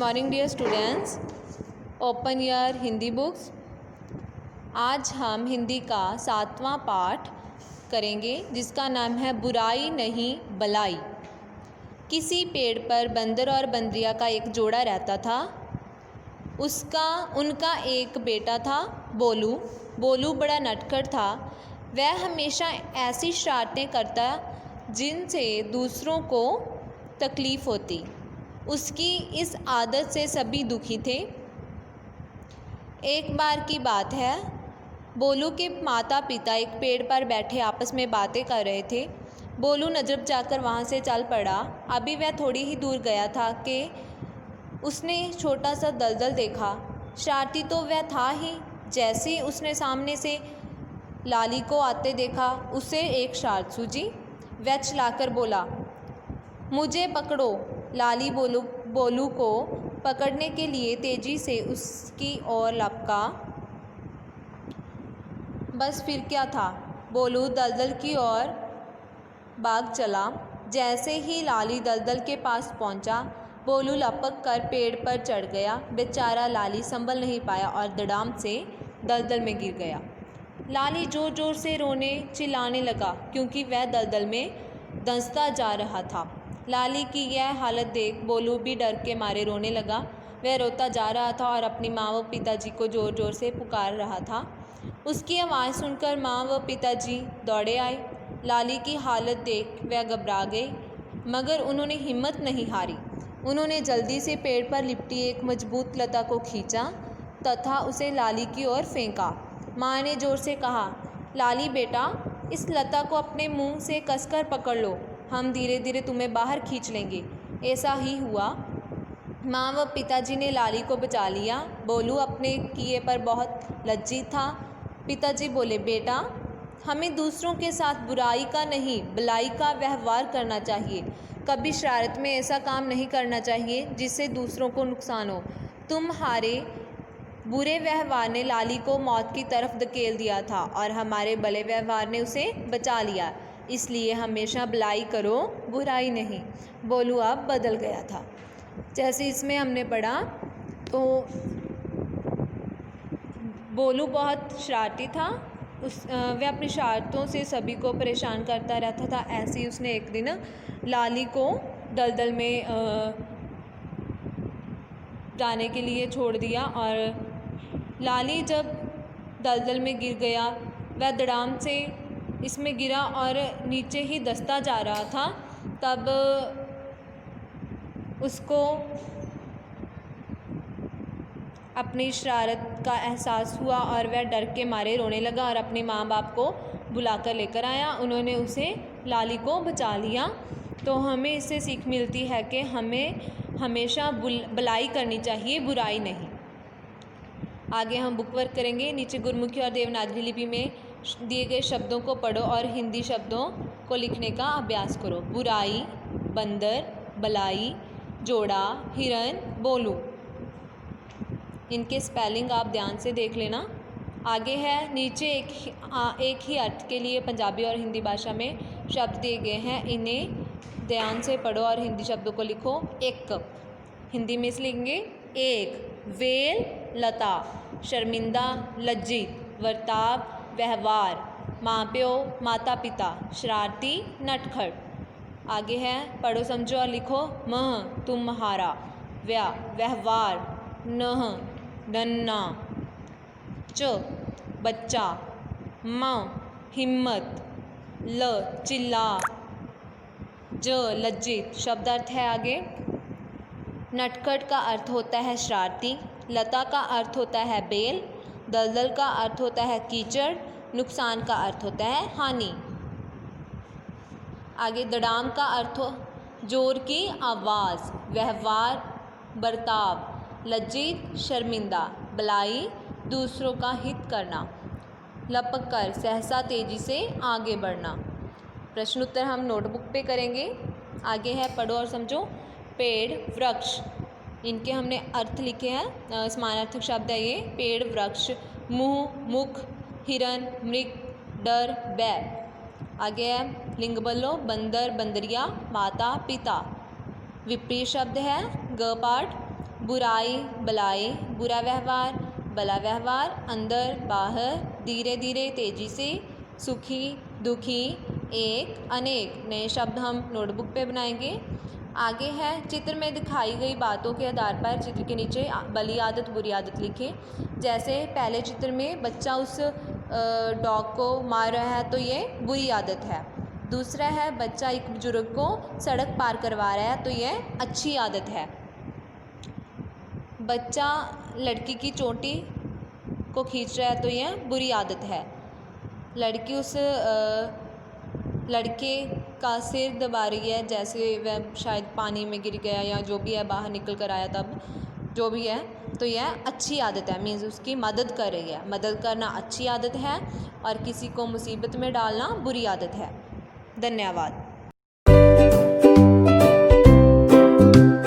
Morning dear students, open your Hindi books. आज हम हिंदी का 7वां पाठ करेंगे जिसका नाम है बुराई नहीं भलाई। किसी पेड़ पर बंदर और बंदरिया का एक जोड़ा रहता था। उनका एक बेटा था बोलू। बोलू बड़ा नटखट था। वह हमेशा ऐसी शरारतें करता जिनसे दूसरों को तकलीफ़ होती। उसकी इस आदत से सभी दुखी थे। एक बार की बात है, बोलू के माता पिता एक पेड़ पर बैठे आपस में बातें कर रहे थे। बोलू नजर जाकर वहाँ से चल पड़ा। अभी वह थोड़ी ही दूर गया था कि उसने छोटा सा दलदल देखा। शरारती तो वह था ही। जैसे ही उसने सामने से लाली को आते देखा, उसे एक शरारत सूझी। वह चिल्लाकर बोला, मुझे पकड़ो। लाली बोलू को पकड़ने के लिए तेजी से उसकी ओर लपका। बस फिर क्या था, बोलू दलदल की ओर भाग चला। जैसे ही लाली दलदल के पास पहुंचा, बोलू लपक कर पेड़ पर चढ़ गया। बेचारा लाली संभल नहीं पाया और धड़ाम से दलदल में गिर गया। लाली जोर जोर से रोने चिल्लाने लगा क्योंकि वह दलदल में धंसता जा रहा था। लाली की यह हालत देख बोलू भी डर के मारे रोने लगा। वह रोता जा रहा था और अपनी माँ व पिताजी को जोर जोर से पुकार रहा था। उसकी आवाज़ सुनकर माँ व पिताजी दौड़े आए। लाली की हालत देख वह घबरा गए, मगर उन्होंने हिम्मत नहीं हारी। उन्होंने जल्दी से पेड़ पर लिपटी एक मजबूत लता को खींचा तथा उसे लाली की ओर फेंका। माँ ने जोर से कहा, लाली बेटा, इस लता को अपने मुंह से कसकर पकड़ लो, हम धीरे धीरे तुम्हें बाहर खींच लेंगे। ऐसा ही हुआ। माँ व पिताजी ने लाली को बचा लिया। बोलू अपने किए पर बहुत लज्जित था। पिताजी बोले, बेटा, हमें दूसरों के साथ बुराई का नहीं भलाई का व्यवहार करना चाहिए। कभी शरारत में ऐसा काम नहीं करना चाहिए जिससे दूसरों को नुकसान हो। तुम्हारे बुरे व्यवहार ने लाली को मौत की तरफ धकेल दिया था और हमारे भले व्यवहार ने उसे बचा लिया। इसलिए हमेशा भलाई करो, बुराई नहीं। बोलू अब बदल गया था। जैसे इसमें हमने पढ़ा तो बोलू बहुत शरारती था। वह अपनी शरारतों से सभी को परेशान करता रहता था। ऐसे ही उसने एक दिन लाली को दलदल में जाने के लिए छोड़ दिया और लाली जब दलदल में गिर गया, वह धड़ाम से इसमें गिरा और नीचे ही धंसता जा रहा था। तब उसको अपनी शरारत का एहसास हुआ और वह डर के मारे रोने लगा और अपने माँ बाप को बुलाकर लेकर आया। उन्होंने उसे लाली को बचा लिया। तो हमें इससे सीख मिलती है कि हमें हमेशा भलाई करनी चाहिए, बुराई नहीं। आगे हम बुक वर्क करेंगे। नीचे गुरमुखी और देवनागरी लिपि में दिए गए शब्दों को पढ़ो और हिंदी शब्दों को लिखने का अभ्यास करो। बुराई, बंदर, भलाई, जोड़ा, हिरन, बोलू। इनके स्पेलिंग आप ध्यान से देख लेना। आगे है, नीचे एक ही अर्थ के लिए पंजाबी और हिंदी भाषा में शब्द दिए गए हैं। इन्हें ध्यान से पढ़ो और हिंदी शब्दों को लिखो। एक, हिंदी में इसे लिखेंगे एक, वेल लता, शर्मिंदा लज्जित, वर्ताव व्यवहार, माँ प्यो माता पिता, शरारती नटखट। आगे है, पढ़ो समझो और लिखो। मह तुम्हारा, व्यवहार, नह नन्ना, च बच्चा, म हिम्मत, ल चिल्ला, ज लज्जित। शब्दार्थ है आगे। नटखट का अर्थ होता है शरारती, लता का अर्थ होता है बेल, दलदल का अर्थ होता है कीचड़, नुकसान का अर्थ होता है हानि। आगे दड़ाम का अर्थ जोर की आवाज़, व्यवहार बर्ताव, लज्जित शर्मिंदा, भलाई दूसरों का हित करना, लपक कर सहसा तेजी से आगे बढ़ना। प्रश्न उत्तर हम नोटबुक पे करेंगे। आगे है, पढ़ो और समझो। पेड़, वृक्ष, इनके हमने अर्थ लिखे हैं। समानार्थक शब्द है ये। पेड़, वृक्ष, मुंह, मुख, हिरन, मृग, डर, बैल। आगे है, लिंग बोलो। बंदर, बंदरिया, माता पिता। विपरीत शब्द है ग पाठ। बुराई बलाई, बुरा व्यवहार भला व्यवहार, अंदर बाहर, धीरे धीरे तेजी से, सुखी दुखी, एक अनेक। नए शब्द हम नोटबुक पे बनाएंगे। आगे है चित्र में दिखाई गई बातों के आधार पर चित्र के नीचे भली आदत बुरी आदत लिखें। जैसे पहले चित्र में बच्चा उस डॉग को मार रहा है तो ये बुरी आदत है। दूसरा है बच्चा एक बुजुर्ग को सड़क पार करवा रहा है तो ये अच्छी आदत है। बच्चा लड़की की चोटी को खींच रहा है तो यह बुरी आदत है। लड़की उस लड़के का सिर दबा रही है, जैसे वह शायद पानी में गिर गया या जो भी है, बाहर निकल कर आया तब जो भी है, तो यह अच्छी आदत है। मीन्स उसकी मदद कर रही है। मदद करना अच्छी आदत है और किसी को मुसीबत में डालना बुरी आदत है। धन्यवाद।